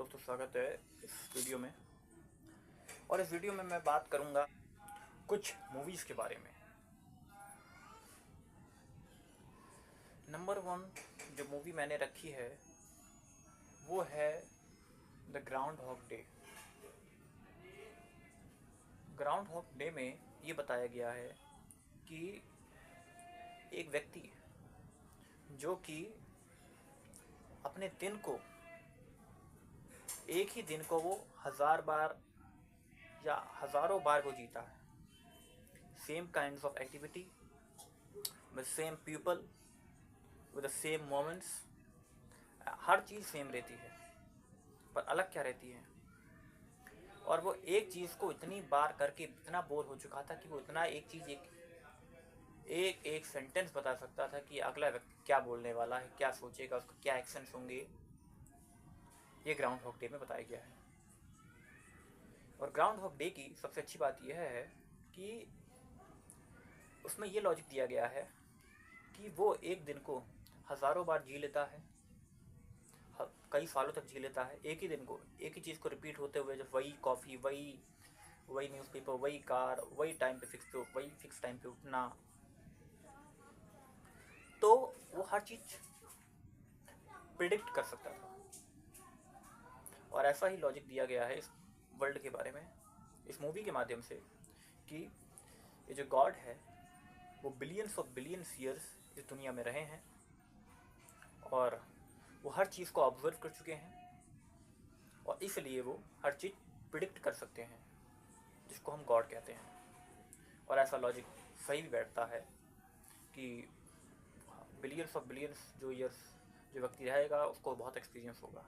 दोस्तों, स्वागत है इस वीडियो में। और इस वीडियो में मैं बात करूंगा कुछ मूवीज़ के बारे में। नंबर 1 जो मूवी मैंने रखी है वो है the groundhog day. Groundhog day में ये बताया गया है कि एक व्यक्ति जो कि अपने दिन को, एक ही दिन को वो 1000 बार या हज़ारों बार वो जीता है। Same kinds of activity with same people with the same moments, her cheese same रहती है पर अलग क्या रहती है। और वो एक चीज़ को इतनी बार करके इतना बोर हो चुका था कि वो इतना एक चीज़ एक सेंटेंस बता सकता था कि अगला व्यक्ति क्या बोलने वाला है, क्या सोचेगा, उसका क्या एक्शंस होंगे। ये ग्राउंड हॉग डे में बताया गया है। और ग्राउंड हॉग डे की सबसे अच्छी बात यह है कि उसमें ये लॉजिक दिया गया है कि वो एक दिन को हज़ारों बार जी लेता है, कई सालों तक जी लेता है एक ही दिन को, एक ही चीज़ को रिपीट होते हुए। जब वही कॉफ़ी, वही न्यूज़पेपर, वही कार, वही टाइम पे वही फिक्स टाइम पे उठना, तो वो हर चीज़ प्रिडिक्ट कर सकता था। और ऐसा ही लॉजिक दिया गया है इस वर्ल्ड के बारे में, इस मूवी के माध्यम से, कि ये जो गॉड है वो बिलियंस ईयर्स इस दुनिया में रहे हैं और वो हर चीज़ को ऑब्जर्व कर चुके हैं और इसलिए वो हर चीज़ प्रिडिक्ट कर सकते हैं, जिसको हम गॉड कहते हैं। और ऐसा लॉजिक सही भी बैठता है कि बिलियंस जो ईयर्स जो व्यक्ति रहेगा उसको बहुत एक्सपीरियंस होगा।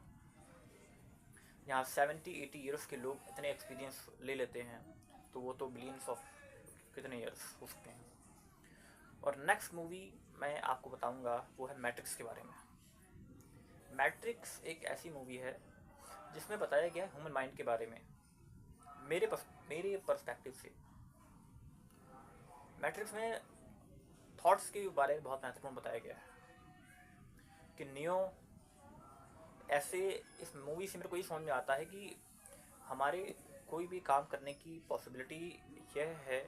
यहाँ 70-80 ईयर्स के लोग इतने एक्सपीरियंस ले लेते हैं, तो वो तो बिलियंस ऑफ कितने ईयर्स हो सकते हैं। और नेक्स्ट मूवी मैं आपको बताऊंगा वो है मैट्रिक्स के बारे में। मैट्रिक्स एक ऐसी मूवी है जिसमें बताया गया है ह्यूमन माइंड के बारे में। मेरे पर्सपेक्टिव से मैट्रिक्स में थॉट्स के बारे में बहुत महत्वपूर्ण बताया गया है कि नियो ऐसे, इस मूवी से मेरे को ये समझ में आता है कि हमारे कोई भी काम करने की पॉसिबिलिटी यह है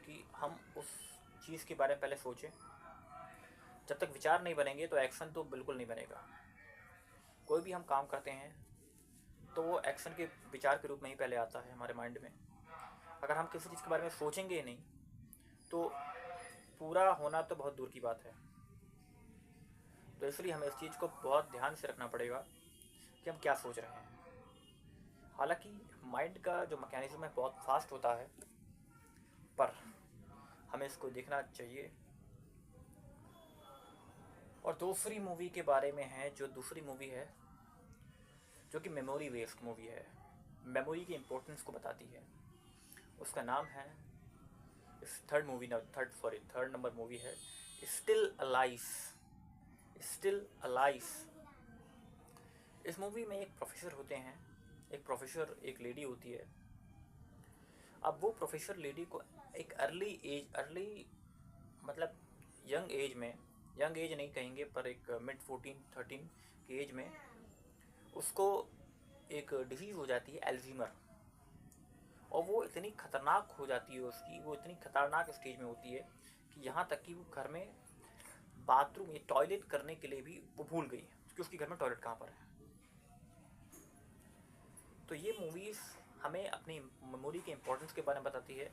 कि हम उस चीज़ के बारे में पहले सोचें। जब तक विचार नहीं बनेंगे तो एक्शन तो बिल्कुल नहीं बनेगा। कोई भी हम काम करते हैं तो वो एक्शन के विचार के रूप में ही पहले आता है हमारे माइंड में। अगर हम किसी चीज़ के बारे में सोचेंगे ही नहीं तो पूरा होना तो बहुत दूर की बात है। तो इसलिए हमें इस चीज़ को बहुत ध्यान से रखना पड़ेगा कि हम क्या सोच रहे हैं। हालांकि माइंड का जो मैकेनिज्म है बहुत फास्ट होता है, पर हमें इसको देखना चाहिए। और दूसरी मूवी के बारे में है, जो दूसरी मूवी है जो कि मेमोरी बेस्ड मूवी है, मेमोरी की इम्पोर्टेंस को बताती है। उसका नाम है, इस थर्ड नंबर मूवी है स्टिल अलाइस। इस मूवी में एक प्रोफेसर होते हैं, एक लेडी होती है। अब वो प्रोफेसर लेडी को एक अर्ली मतलब यंग एज नहीं कहेंगे पर एक मिड 14-13 की एज में उसको एक डिजीज़ हो जाती है, एल्जीमर। और वो इतनी खतरनाक हो जाती है उसकी, वो इतनी खतरनाक स्टेज में होती है कि यहाँ तक कि वो घर में बाथरूम या टॉयलेट करने के लिए भी वो भूल गई कि उसके घर में टॉयलेट कहाँ पर है। तो ये मूवीज़ हमें अपनी मेमोरी के इम्पोर्टेंस के बारे में बताती है।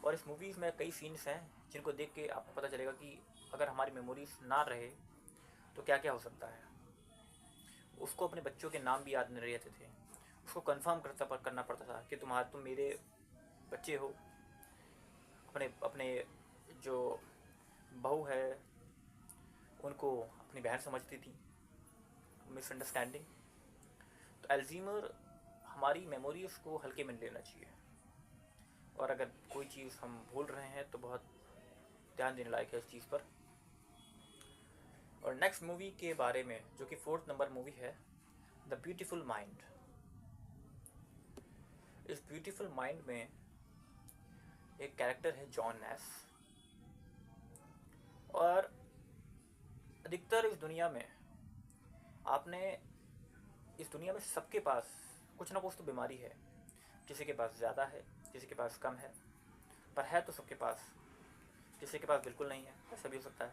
और इस मूवीज़ में कई सीन्स हैं जिनको देख के आपको पता चलेगा कि अगर हमारी मेमोरीज ना रहे तो क्या क्या हो सकता है। उसको अपने बच्चों के नाम भी याद नहीं रहते थे, उसको कंफर्म करना पड़ता था कि तुम मेरे बच्चे हो। अपने जो बहू है उनको अपनी बहन समझती थी, मिसअंडरस्टैंडिंग। तो अल्जीमर हमारी मेमोरीज को हल्के में लेना चाहिए, और अगर कोई चीज़ हम भूल रहे हैं तो बहुत ध्यान देने लायक है इस चीज़ पर। और नेक्स्ट मूवी के बारे में, जो कि 4th नंबर मूवी है, द ब्यूटीफुल माइंड। इस ब्यूटीफुल माइंड में एक कैरेक्टर है जॉन नैश। और अधिकतर इस दुनिया में आपने इस दुनिया में सबके पास कुछ ना कुछ तो बीमारी है, किसी के पास ज़्यादा है, किसी के पास कम है, पर है तो सबके पास। किसी के पास बिल्कुल नहीं है, ऐसा भी हो सकता है।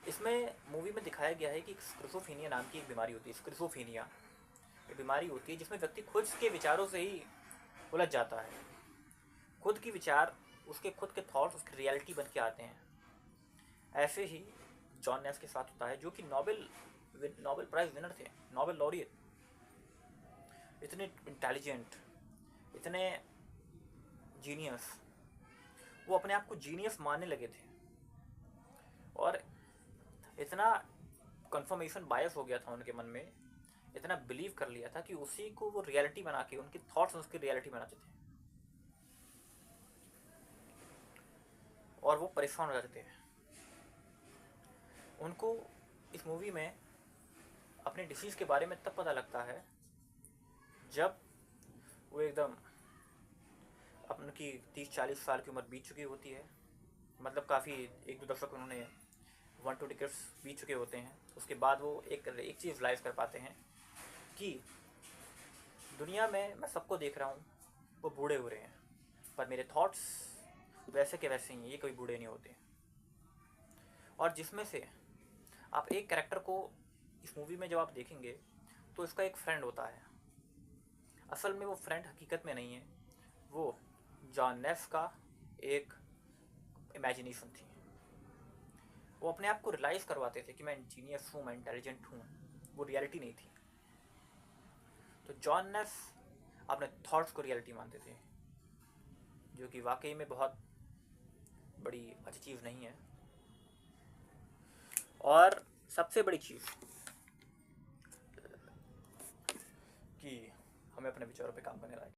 इसमें मूवी में दिखाया गया है कि स्किज़ोफ्रेनिया नाम की एक बीमारी होती है। स्किज़ोफ्रेनिया एक बीमारी होती है जिसमें व्यक्ति खुद के विचारों से ही उलझ जाता है। खुद की विचार, उसके खुद के थॉट्स उसकी रियलिटी बन के आते हैं। ऐसे ही जॉन नेस के साथ होता है, जो कि नोबेल प्राइज़ विनर थे, नोबेल लॉरियट, इतने इंटेलिजेंट, इतने जीनियस। वो अपने आप को जीनियस मानने लगे थे और इतना कंफर्मेशन बायस हो गया था उनके मन में, इतना बिलीव कर लिया था कि उसी को वो रियलिटी बना के, उनके थॉट्स उसकी रियलिटी बनाते थे और वो परेशान हो जाते थे। उनको इस मूवी में अपने डिसीज़ के बारे में तब पता लगता है जब वो एकदम उनकी 30-40 साल की उम्र बीत चुकी होती है। मतलब काफ़ी 1-2 दशक उन्होंने 1-2 डिकेड्स बीत चुके होते हैं। उसके बाद वो एक चीज़ रियलाइज़ कर पाते हैं कि दुनिया में मैं सबको देख रहा हूँ, वो बूढ़े हो रहे हैं, पर मेरे थॉट्स वैसे के वैसे ही हैं, ये कभी बूढ़े नहीं होते। और जिसमें से आप एक कैरेक्टर को इस मूवी में जब आप देखेंगे तो इसका एक फ्रेंड होता है। असल में वो फ्रेंड हकीकत में नहीं है, वो जॉन नेस का एक इमेजिनेशन थी। वो अपने आप को रियलाइज़ करवाते थे कि मैं इंजीनियस हूँ, मैं इंटेलिजेंट हूँ, वो रियलिटी नहीं थी। तो जॉन नेस अपने थॉट्स को रियलिटी मानते थे, जो कि वाकई में बहुत बड़ी अच्छी चीज़ नहीं है। और सबसे बड़ी चीज़ कि हमें अपने विचारों पे काम करने लायक